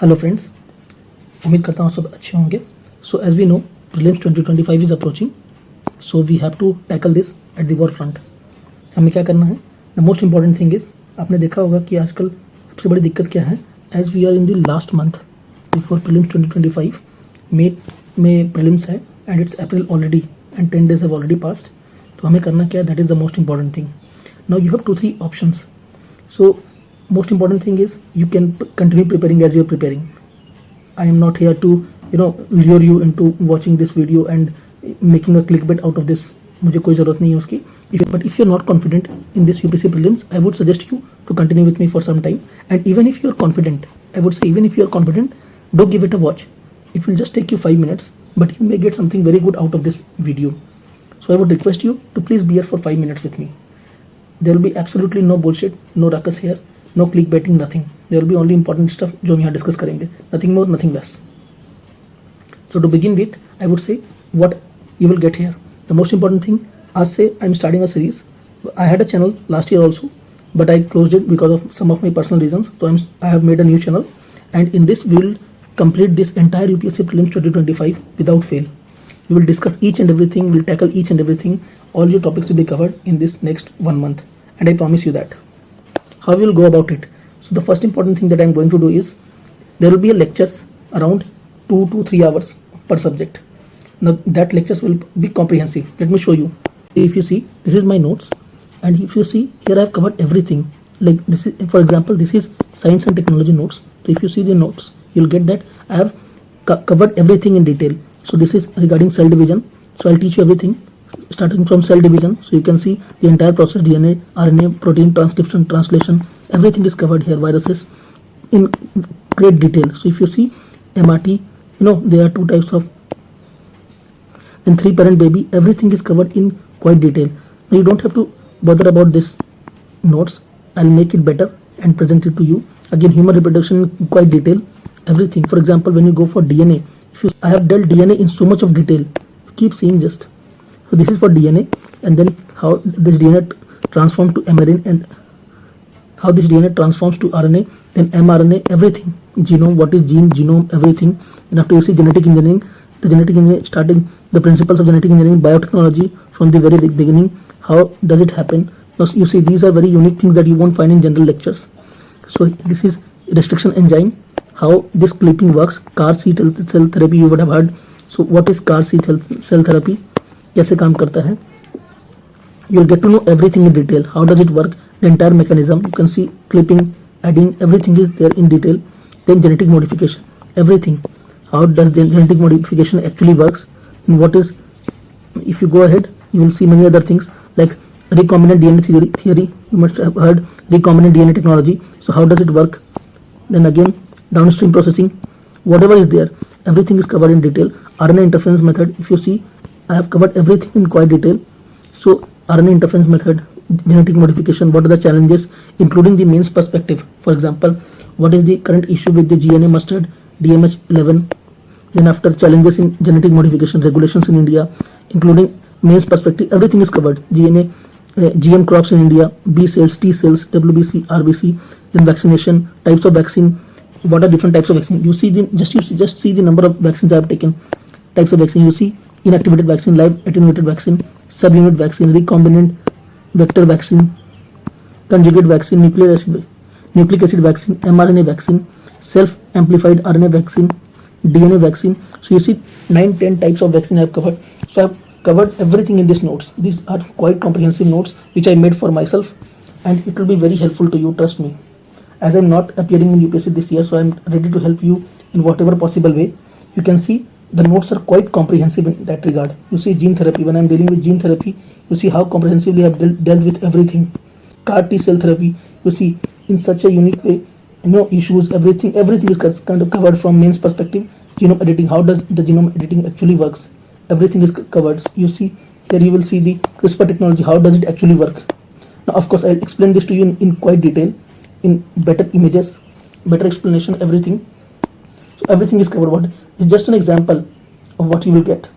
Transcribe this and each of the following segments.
Hello friends, उम्मीद करता हूँ सब अच्छे होंगे. So as we know, prelims 2025 is approaching, so we have to tackle this at the war front. हमें क्या करना है? The most important thing is, आपने देखा होगा कि आजकल सबसे बड़ी दिक्कत क्या है. As we are in the last month before prelims 2025, May prelims है and it's April already and 10 days have already passed. तो हमें करना क्या है? That is the most important thing. Now you have 2-3 options. So most important thing is you can continue preparing as you're preparing. I am not here to lure you into watching this video and making a clickbait out of this. मुझे कोई ज़रूरत नहीं है उसकी. But if you're not confident in this UPSC prelims, I would suggest you to continue with me for some time. And even if you're confident, I would say even if you're confident, do give it a watch. It will just take you 5 minutes, but you may get something very good out of this video. So I would request you to please be here for 5 minutes with me. There will be absolutely no bullshit, no ruckus here, no clickbaiting, nothing. There will be only important stuff जो हम यहाँ discuss करेंगे. Nothing more, nothing less. So to begin with, I would say what you will get here. The most important thing, आज से I'm starting a series. I had a channel last year also, but I closed it because of some of my personal reasons. So I have made a new channel, and in this we will complete this entire UPSC Prelims 2025 without fail. We will discuss each and everything. We'll tackle each and everything. All your topics will be covered in this next 1 month, and I promise you that. How we will go about it? So the first important thing that I am going to do is there will be a lectures around 2 to 3 hours per subject. Now that lectures will be comprehensive. Let me show you. If you see, this is my notes, and if you see here, I have covered everything. Like this is, for example, this is science and technology notes. So if you see the notes, you'll get that I have covered everything in detail. So this is regarding cell division. So I'll teach you everything starting from cell division. So you can see the entire process: DNA, RNA, protein transcription, translation. Everything is covered here. Viruses in great detail. So if you see MRT, there are 2 types of and 3 parent baby. Everything is covered in quite detail. Now you don't have to bother about this notes. I'll make it better and present it to you. Again, human reproduction in quite detail. Everything. For example, when you go for DNA, I have dealt DNA in so much of detail. You keep seeing just. So this is for DNA, and then how this DNA transforms to mRNA, and how this DNA transforms to RNA, then mRNA, everything. Genome, what is gene, genome, everything. And after you see genetic engineering, the genetic engineering, starting the principles of genetic engineering, biotechnology from the very beginning. How does it happen? Now you see these are very unique things that you won't find in general lectures. So this is restriction enzyme, how this clipping works, CAR T cell therapy you would have heard. So what is CAR T cell therapy? कैसे काम करता है? You'll get to know everything in detail. How does it work? The entire mechanism. You can see clipping, adding, everything is there in detail. Then genetic modification, everything. How does the genetic modification actually works? And what is, if you go ahead, you will see many other things like recombinant DNA theory. You must have heard recombinant DNA technology. So how does it work? Then again, downstream processing, whatever is there, everything is covered in detail. RNA interference method, if you see, I have covered everything in quite detail. So RNA interference method, genetic modification, what are the challenges, including the mains perspective. For example, what is the current issue with the GNA mustard, DMH11. Then after challenges in genetic modification, regulations in India, including mains perspective, everything is covered. GNA, GM crops in India, B cells, T cells, WBC, RBC. Then vaccination, types of vaccine, what are different types of vaccine. You see just see the number of vaccines I have taken. Types of vaccine, you see inactivated vaccine, live attenuated vaccine, subunit vaccine, recombinant vector vaccine, conjugate vaccine, nucleic acid vaccine, mRNA vaccine, self-amplified RNA vaccine, DNA vaccine. So you see 9-10 types of vaccine I have covered. So I have covered everything in these notes. These are quite comprehensive notes which I made for myself, and it will be very helpful to you, trust me. As I am not appearing in UPSC this year, so I am ready to help you in whatever possible way. You can see the notes are quite comprehensive in that regard. You see gene therapy, when I am dealing with gene therapy, you see how comprehensively I have dealt with everything. CAR T cell therapy, you see in such a unique way, issues, everything is kind of covered from mains perspective. Genome editing, how does the genome editing actually works? Everything is covered. You see here, you will see the CRISPR technology, how does it actually work? Now of course I'll explain this to you in quite detail, in better images, better explanation, everything. So everything is covered. What is just an example of what you will get.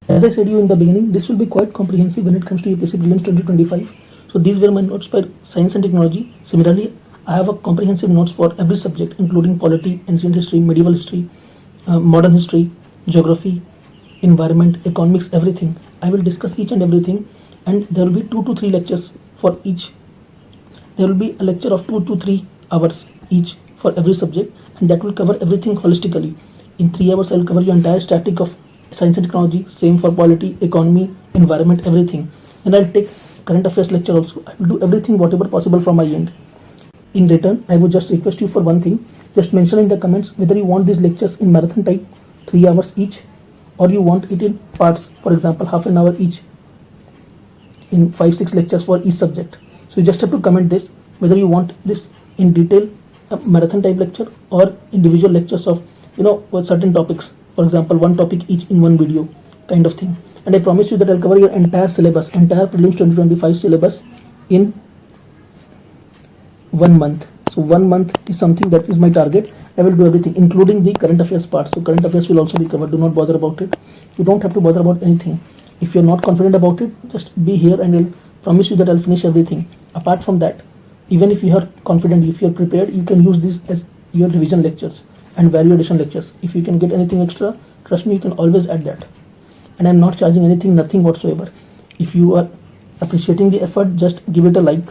As I said you in the beginning, this will be quite comprehensive when it comes to UPSC Prelims 2025. So these were my notes by science and technology. Similarly, I have a comprehensive notes for every subject, including polity, ancient history, medieval history, modern history, geography, environment, economics, everything. I will discuss each and everything, and there will be 2 to 3 lectures for each. There will be a lecture of 2 to 3 hours each for every subject, and that will cover everything holistically. In 3 hours, I will cover your entire static of science and technology, same for polity, economy, environment, everything. And I'll take current affairs lecture also. I will do everything whatever possible from my end. In return, I would just request you for one thing. Just mention in the comments whether you want these lectures in marathon type, 3 hours each, or you want it in parts, for example, half an hour each, in 5-6 lectures for each subject. So you just have to comment this whether you want this in detail marathon type lecture or individual lectures of certain topics, for example 1 topic each in 1 video kind of thing. And I promise you that I'll cover your entire syllabus, entire prelims 2025 syllabus in 1 month. So 1 month is something that is my target. I will do everything including the current affairs part. So current affairs will also be covered. Do not bother about it. You don't have to bother about anything. If you're not confident about it, just be here and I'll promise you that I'll finish everything. Apart from that, even if you are confident, if you're prepared, you can use this as your revision lectures and value addition lectures. If you can get anything extra, trust me, you can always add that. And I'm not charging anything, nothing whatsoever. If you are appreciating the effort, just give it a like.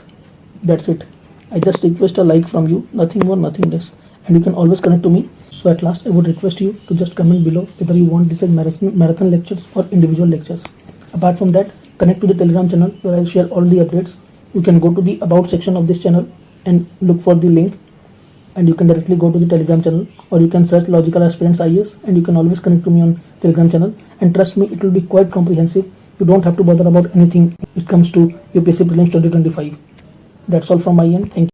That's it. I just request a like from you, nothing more, nothing less. And you can always connect to me. So at last, I would request you to just comment below whether you want this as marathon lectures or individual lectures. Apart from that, connect to the Telegram channel where I'll share all the updates. You can go to the about section of this channel and look for the link, and you can directly go to the Telegram channel, or you can search Logical Aspirants IAS, and you can always connect to me on Telegram channel. And trust me, it will be quite comprehensive. You don't have to bother about anything. It comes to UPSC Prelims 2025. That's all from my end. Thank you.